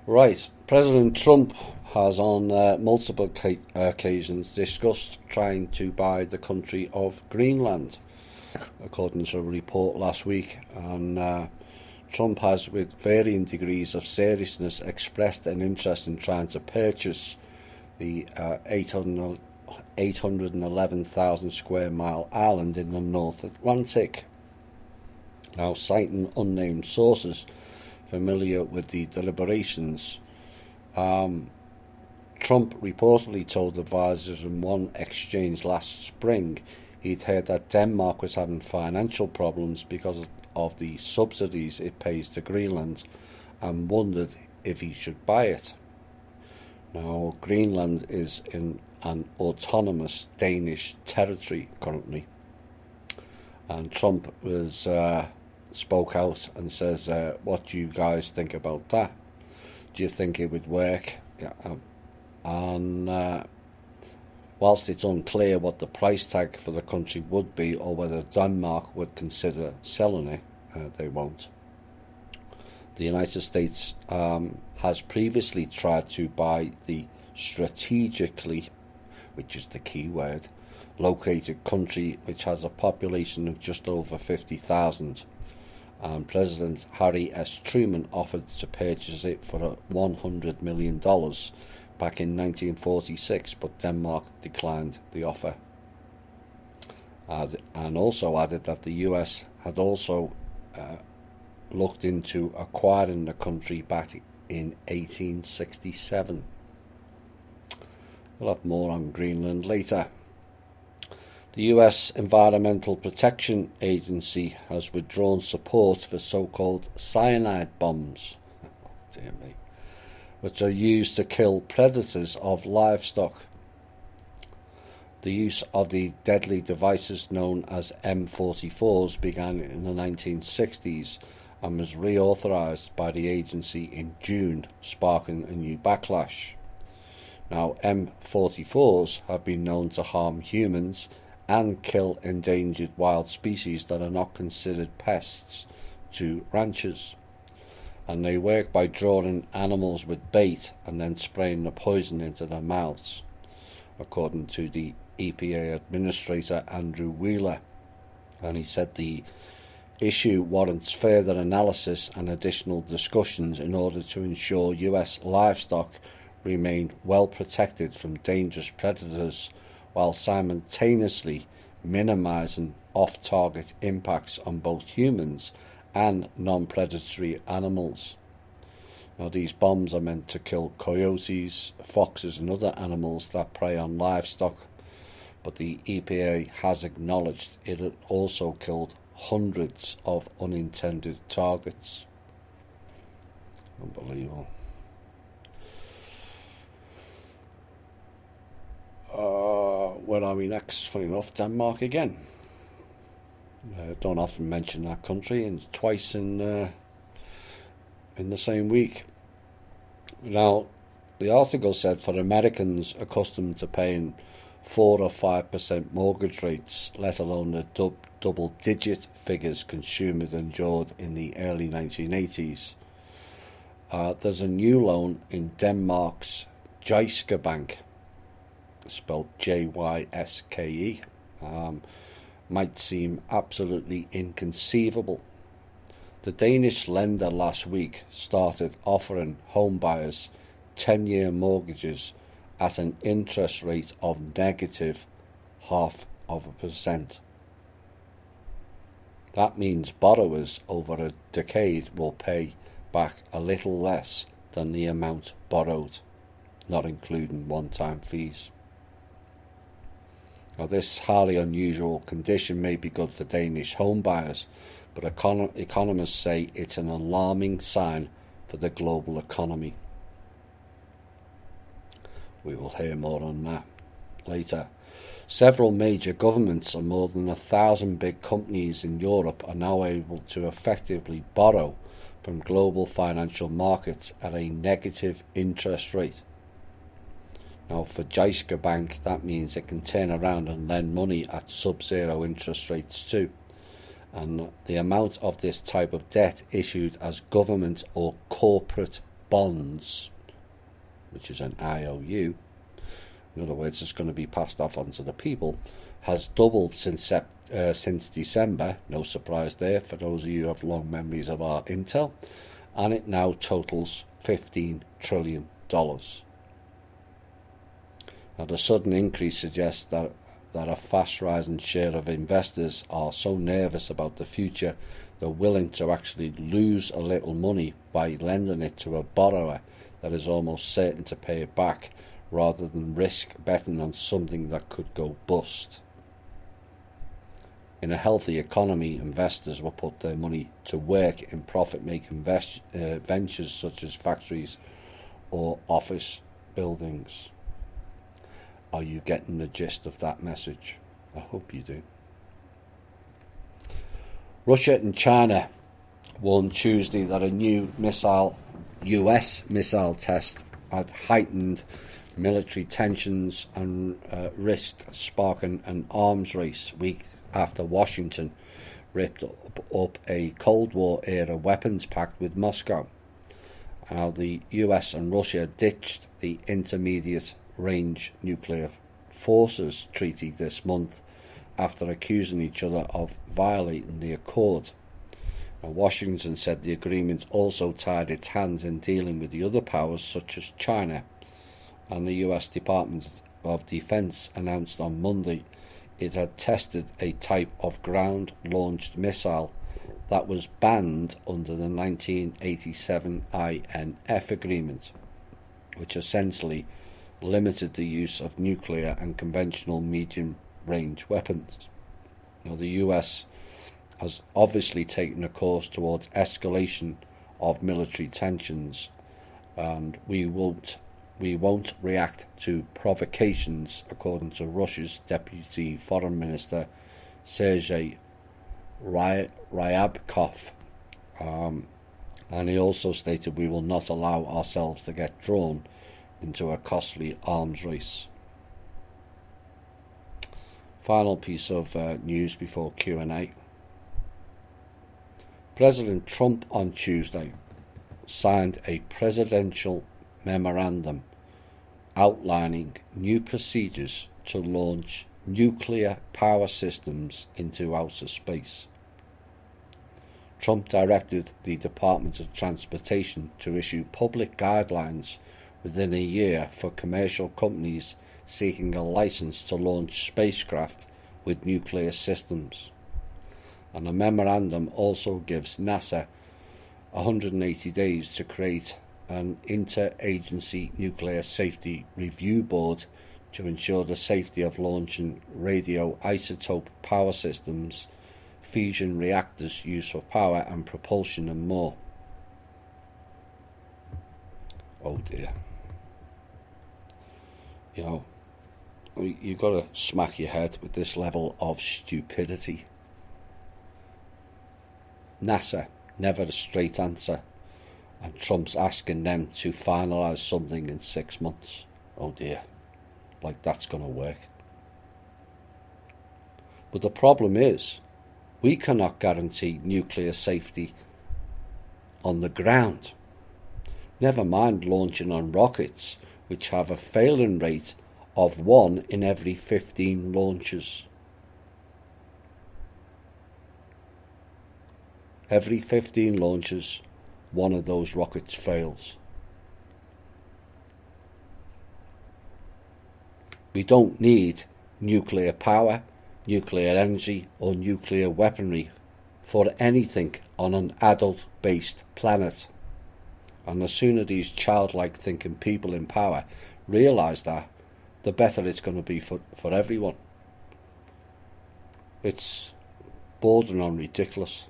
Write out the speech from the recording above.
Right, President Trump has on multiple occasions discussed trying to buy the country of Greenland, according to a report last week. And Trump has, with varying degrees of seriousness, expressed an interest in trying to purchase the 811,000 square mile island in the North Atlantic. Now, citing unnamed sources familiar with the deliberations, Trump reportedly told advisors in one exchange last spring he'd heard that Denmark was having financial problems because of the subsidies it pays to Greenland and wondered if he should buy it. Now, Greenland is in an autonomous Danish territory currently, and Trump spoke out and says, what do you guys think about that? Do you think it would work? Yeah, and whilst it's unclear what the price tag for the country would be or whether Denmark would consider selling it, they won't. The United States has previously tried to buy the strategically, which is the key word, located country which has a population of just over 50,000. And President Harry S. Truman offered to purchase it for $100 million back in 1946, but Denmark declined the offer. And also added that the US had also looked into acquiring the country back in 1867. We'll have more on Greenland later. The US Environmental Protection Agency has withdrawn support for so-called cyanide bombs, dear me, which are used to kill predators of livestock. The use of the deadly devices known as M44s began in the 1960s and was reauthorized by the agency in June, sparking a new backlash. Now, M44s have been known to harm humans and kill endangered wild species that are not considered pests to ranchers. And they work by drawing animals with bait and then spraying the poison into their mouths, according to the EPA Administrator Andrew Wheeler. And he said the issue warrants further analysis and additional discussions in order to ensure US livestock remain well protected from dangerous predators while simultaneously minimising off-target impacts on both humans and non-predatory animals. Now, these bombs are meant to kill coyotes, foxes and other animals that prey on livestock, but the EPA has acknowledged it had also killed hundreds of unintended targets. Unbelievable. Where are we next? Funny enough, Denmark again. Don't often mention that country, and twice in the same week. Now, the article said for Americans accustomed to paying 4 or 5% mortgage rates, let alone the double-digit figures consumers endured in the early 1980s, there's a new loan in Denmark's Jyske Bank, spelled Jyske, might seem absolutely inconceivable. The Danish lender last week started offering home buyers 10-year mortgages at an interest rate of negative 0.5%. That means borrowers over a decade will pay back a little less than the amount borrowed, not including one-time fees. Now, this highly unusual condition may be good for Danish home buyers, but economists say it's an alarming sign for the global economy. We will hear more on that later. Several major governments and more than 1,000 big companies in Europe are now able to effectively borrow from global financial markets at a negative interest rate. Now, for Jyske Bank, that means it can turn around and lend money at sub-zero interest rates too. And the amount of this type of debt issued as government or corporate bonds, which is an IOU, in other words, it's going to be passed off onto the people, has doubled since December. No surprise there for those of you who have long memories of our intel. And it now totals $15 trillion. Now, the sudden increase suggests that a fast rising share of investors are so nervous about the future they're willing to actually lose a little money by lending it to a borrower that is almost certain to pay it back, rather than risk betting on something that could go bust. In a healthy economy, investors will put their money to work in profit-making ventures such as factories or office buildings. Are you getting the gist of that message? I hope you do. Russia and China warned Tuesday that a new US missile test had heightened military tensions and risked sparking an arms race weeks after Washington ripped up a Cold War era weapons pact with Moscow. Now, the US and Russia ditched the Intermediate Range Nuclear Forces Treaty this month after accusing each other of violating the accord. Now, Washington said the agreement also tied its hands in dealing with the other powers such as China, and the US Department of Defense announced on Monday it had tested a type of ground-launched missile that was banned under the 1987 INF agreement, which essentially limited the use of nuclear and conventional medium-range weapons. Now, the US has obviously taken a course towards escalation of military tensions, and we won't react to provocations, according to Russia's Deputy Foreign Minister Sergei Ryabkov. And he also stated we will not allow ourselves to get drawn into a costly arms race. Final piece of news before Q&A. President Trump on Tuesday signed a presidential memorandum outlining new procedures to launch nuclear power systems into outer space. Trump directed the Department of Transportation to issue public guidelines within a year for commercial companies seeking a license to launch spacecraft with nuclear systems. And the memorandum also gives NASA 180 days to create an interagency nuclear safety review board to ensure the safety of launching radioisotope power systems, fusion reactors used for power and propulsion, and more. Oh dear. You know, you've got to smack your head with this level of stupidity. NASA, never a straight answer. And Trump's asking them to finalise something in 6 months. Oh dear. Like that's going to work. But the problem is, we cannot guarantee nuclear safety on the ground. Never mind launching on rockets, which have a failing rate of 1 in every 15 launches. Every 15 launches, one of those rockets fails. We don't need nuclear power, nuclear energy, or nuclear weaponry for anything on an adult-based planet. And the sooner these childlike thinking people in power realise that, the better it's going to be for everyone. It's bordering on ridiculous.